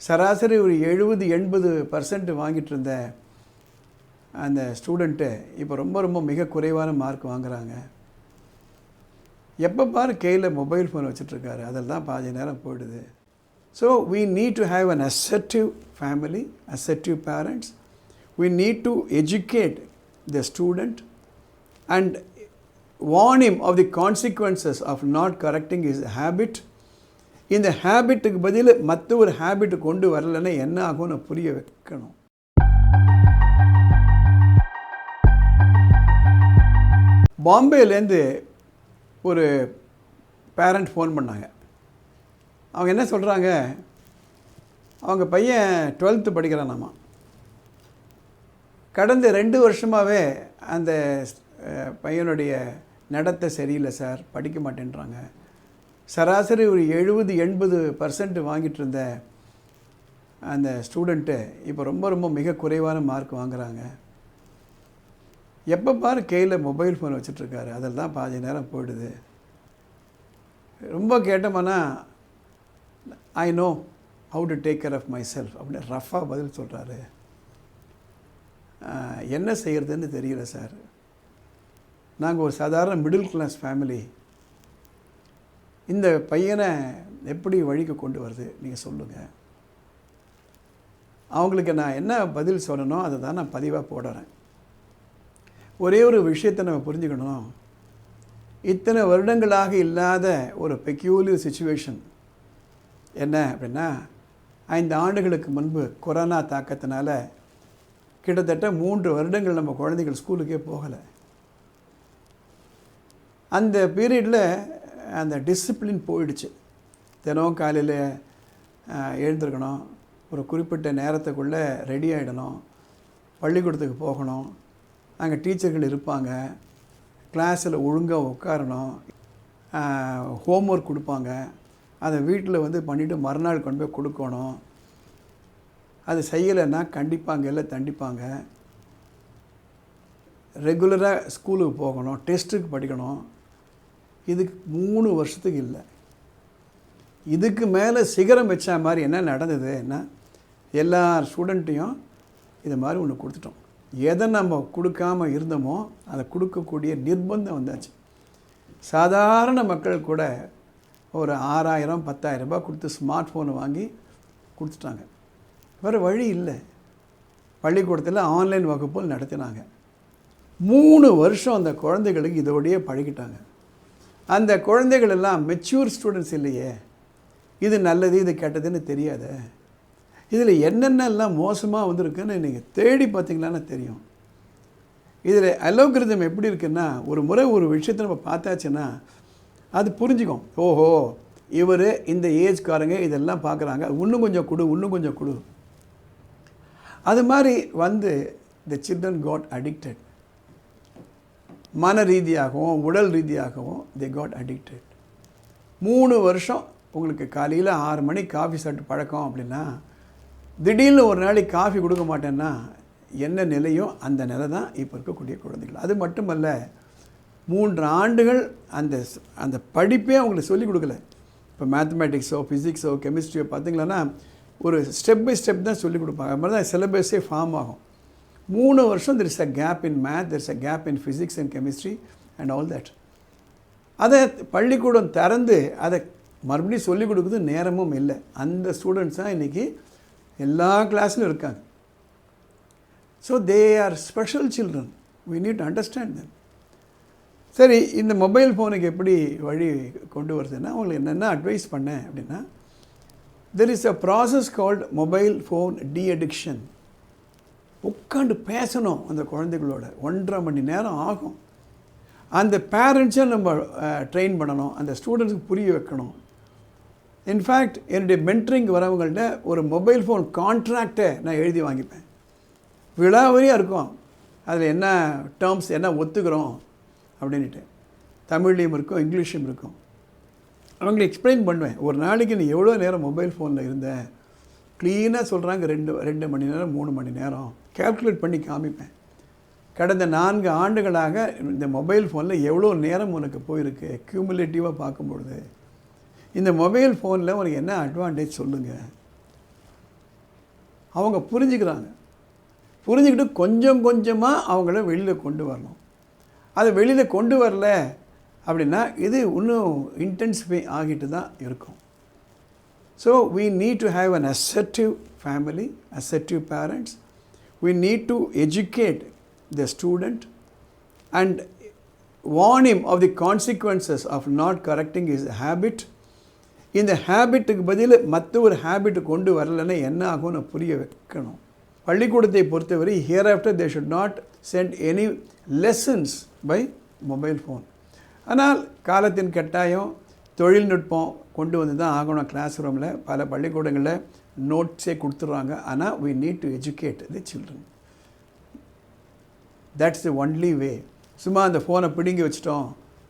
சராசரி ஒரு 70-80% வாங்கிட்டு இருந்த அந்த ஸ்டூடெண்ட்டு இப்போ ரொம்ப மிக குறைவான மார்க் வாங்குகிறாங்க. எப்போ பாரு கையில் மொபைல் ஃபோன் வச்சுட்ருக்காரு, அதில் தான் பாதி நேரம் போயிடுது. So we need to have an assertive family, assertive parents. We need to educate the student and warn him of the consequences of not correcting his habit. இந்த ஹேபிட்டுக்கு பதில் மற்ற ஒரு ஹேபிட்டு கொண்டு வரலைன்னா என்ன ஆகும்னு புரிய வைக்கணும். பாம்பேலேருந்து ஒரு பேரண்ட் ஃபோன் பண்ணாங்க. அவங்க என்ன சொல்கிறாங்க, அவங்க பையன் 12th படிக்கிறானாமா. கடந்த 2 வருஷமாகவே அந்த பையனுடைய நடத்தை சரியில்லை சார், படிக்க மாட்டேன்றாங்க. சராசரி ஒரு 70-80% வாங்கிட்டு இருந்த அந்த ஸ்டூடெண்ட்டு இப்போ ரொம்ப மிக குறைவான மார்க் வாங்குகிறாங்க. எப்போ பாரு கையில் மொபைல் ஃபோன் வச்சுட்ருக்காரு, அதில் தான் பாதி நேரம் போயிடுது. ரொம்ப கேட்டோம்னா I know how to take care of myself அப்படின்னு ரஃபாக பதில் சொல்கிறாரு. என்ன செய்கிறதுன்னு தெரியல சார். நாங்கள் ஒரு சாதாரண மிடில் கிளாஸ் ஃபேமிலி. இந்த பையனை எப்படி வழிக்கு கொண்டு வருது நீங்கள் சொல்லுங்கள். அவங்களுக்கு நான் என்ன பதில் சொல்லணும் அதை தான் நான் பதிவாக போடுறேன். ஒரே ஒரு விஷயத்தை நம்ம புரிஞ்சுக்கணும். இத்தனை வருடங்களாக இல்லாத ஒரு பெக்யூலியர் சிச்சுவேஷன் என்ன அப்படின்னா, 5 ஆண்டுகளுக்கு முன்பு கொரோனா தாக்கத்தினால கிட்டத்தட்ட 3 வருடங்கள் நம்ம குழந்தைகள் ஸ்கூலுக்கே போகலை. அந்த பீரியடில் அந்த டிசிப்ளின் போயிடுச்சு. தினம் காலையில் எழுந்திருக்கணும், ஒரு குறிப்பிட்ட நேரத்துக்குள்ளே ரெடி ஆகிடணும், பள்ளிக்கூடத்துக்கு போகணும், அங்கே டீச்சர்கள் இருப்பாங்க, கிளாஸில் ஒழுங்காக உட்காரணும், ஹோம்ஒர்க் கொடுப்பாங்க, அதை வீட்டில் வந்து பண்ணிவிட்டு மறுநாள் கொண்டு போய் கொடுக்கணும். அது செய்யலைன்னா கண்டிப்பாங்க இல்லை தண்டிப்பாங்க. ரெகுலராக ஸ்கூலுக்கு போகணும், டெஸ்ட்டுக்கு படிக்கணும். இதுக்கு 3 வருஷத்துக்கு இல்லை. இதுக்கு மேலே சிகரம் வச்ச மாதிரி என்ன நடந்ததுன்னா, எல்லா ஸ்டூடெண்ட்டையும் இது மாதிரி ஒன்று கொடுத்துட்டோம். எதை நம்ம கொடுக்காமல் இருந்தோமோ அதை கொடுக்கக்கூடிய நிர்பந்தம் வந்தாச்சு. சாதாரண மக்கள் கூட ஒரு 6000-10,000 ரூபாய் கொடுத்து ஸ்மார்ட் ஃபோனை வாங்கி கொடுத்துட்டாங்க. வேறு வழி இல்லை. பள்ளிக்கூடத்தில் ஆன்லைன் வகுப்புகள் நடத்தினாங்க. 3 வருஷம் அந்த குழந்தைகளுக்கு இதோடையே பழகிட்டாங்க. அந்த குழந்தைகள் எல்லாம் மெச்சூர் ஸ்டூடெண்ட்ஸ் இல்லையே. இது நல்லது இது கெட்டதுன்னு தெரியாத. இதில் என்னென்னலாம் மோசமாக வந்திருக்குன்னு நீங்கள் தேடி பார்த்தீங்களான்னு தெரியும். இதில் அலோகிரிதம் எப்படி இருக்குன்னா, ஒரு முறை ஒரு விஷயத்தை நம்ம பார்த்தாச்சுன்னா அது புரிஞ்சுக்கும். ஓஹோ, இவர் இந்த ஏஜ்காரங்க இதெல்லாம் பார்க்குறாங்க, இன்னும் கொஞ்சம் கொடு இன்னும் கொஞ்சம் கொடு. அது மாதிரி வந்து த சில்ட்ரன் காட் அடிக்டட். மன ரீதியாகவும் உடல் ரீதியாகவும் தே காட் அடிக்டட். 3 வருஷம் உங்களுக்கு காலையில் 6 மணிக்கு காஃபி சாப்பிட்டு பழக்கம் அப்படின்னா, திடீர்னு ஒரு நாளைக்கு காஃபி கொடுக்க மாட்டேன்னா என்ன நிலையோ அந்த நிலை தான் இப்போ இருக்கக்கூடிய குழந்தைகள். அது மட்டுமல்ல, 3 ஆண்டுகள் அந்த படிப்பே அவங்களுக்கு சொல்லிக் கொடுக்கல. இப்போ மேத்தமேட்டிக்ஸோ ஃபிசிக்ஸோ கெமிஸ்ட்ரியோ பார்த்திங்களான்னா ஒரு ஸ்டெப் பை ஸ்டெப் தான் சொல்லிக் கொடுப்பாங்க. அது மாதிரி தான் சிலபஸே ஃபார்ம் ஆகும். 3 வருஷம் there is a gap in math, there is a gap in physics and chemistry and all that. அதை பள்ளிக்கூடம் திறந்து அதை மறுபடியும் சொல்லிக் கொடுக்குறது நேரமும் இல்லை. அந்த ஸ்டூடெண்ட்ஸ் தான் இன்றைக்கி எல்லா கிளாஸ்லையும் இருக்காங்க. So they are special children. we need to understand them. சரி, இந்த மொபைல் ஃபோனுக்கு எப்படி வழி கொண்டு வருதுன்னா, அவங்களுக்கு என்னென்ன அட்வைஸ் பண்ணேன் அப்படின்னா, there is a process called mobile phone de-addiction. உட்காந்து பேசணும் அந்த குழந்தைகளோட. 1.5 மணி நேரம் ஆகும். அந்த பேரண்ட்ஸை நம்ம ட்ரெயின் பண்ணணும், அந்த ஸ்டூடெண்ட்ஸுக்கு புரிய வைக்கணும். இன்ஃபேக்ட் என்னுடைய மென்டரிங் வரவங்கள்ட்ட ஒரு மொபைல் ஃபோன் கான்ட்ராக்டை நான் எழுதி வாங்கிப்பேன். விழாவரியாக இருக்கும். அதில் என்ன டேர்ம்ஸ் என்ன ஒத்துக்கிறோம் அப்படின்ட்டு தமிழ்லேயும் இருக்கும், இங்கிலீஷும் இருக்கும். அவங்களுக்கு எக்ஸ்பிளைன் பண்ணுவேன். ஒரு நாளைக்கு நீ எவ்வளோ நேரம் மொபைல் ஃபோனில் இருந்த, க்ளீனாக சொல்கிறாங்க 2 மணி நேரம் 3 மணி நேரம் கேல்குலேட் பண்ணி காமிப்பேன். கடந்த 4 ஆண்டுகளாக இந்த மொபைல் ஃபோனில் எவ்வளோ நேரம் உனக்கு போயிருக்கு க்யூமுலேட்டிவாக பார்க்கும்பொழுது, இந்த மொபைல் ஃபோனில் உனக்கு என்ன அட்வான்டேஜ் சொல்லுங்கள். அவங்க புரிஞ்சுக்கிறாங்க. புரிஞ்சுக்கிட்டு கொஞ்சம் கொஞ்சமாக அவங்கள வெளியில் கொண்டு வரணும். அதை வெளியில் கொண்டு வரல அப்படின்னா இது இன்னும் இன்டென்சிஃபை ஆகிட்டு தான் இருக்கும். So we need to have an assertive family, assertive parents. We need to educate the student and warn him of the consequences of not correcting his habit. இந்த ஹேபிட்டுக்கு பதில் மற்ற ஒரு ஹேபிட் கொண்டு வரலைன்னா என்ன ஆகும்னு புரிய வைக்கணும். பள்ளிக்கூடத்தை பொறுத்தவரை hereafter they should not send any lessons by mobile phone. ஆனால் காலத்தின் கட்டாயம் தொழில்நுட்பம் கொண்டு வந்து தான் ஆகணும். கிளாஸ் ரூமில் பல பள்ளிக்கூடங்களில் நோட்ஸே கொடுத்துட்றாங்க. ஆனால் we need to educate the children. That's the only way. சும்மா அந்த ஃபோனை பிடுங்கி வச்சிட்டோம்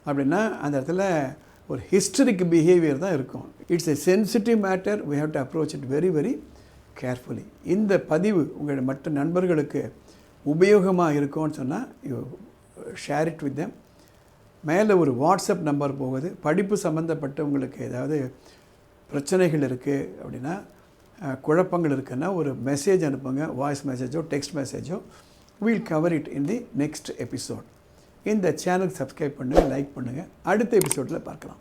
அப்படின்னா அந்த இடத்துல ஒரு ஹிஸ்டரிக் பிஹேவியர் தான் இருக்கும். It's a sensitive matter. we have to approach it very very carefully. இந்த பதிவு உங்கள் மற்ற நண்பர்களுக்கு உபயோகமாக இருக்கும்னு சொன்னால் you share it with them. மேலே ஒரு வாட்ஸ்அப் நம்பர் போகுது. படிப்பு சம்மந்தப்பட்ட உங்களுக்கு ஏதாவது பிரச்சனைகள் இருக்குது அப்படின்னா, குழப்பங்கள் இருக்குன்னா ஒரு மெசேஜ் அனுப்புங்க. வாய்ஸ் மெசேஜோ டெக்ஸ்ட் மெசேஜோ. We'll cover it in the next episode. இந்த சேனலுக்கு சப்ஸ்கிரைப் பண்ணுங்கள், லைக் பண்ணுங்கள். அடுத்த எபிசோடில் பார்க்கலாம்.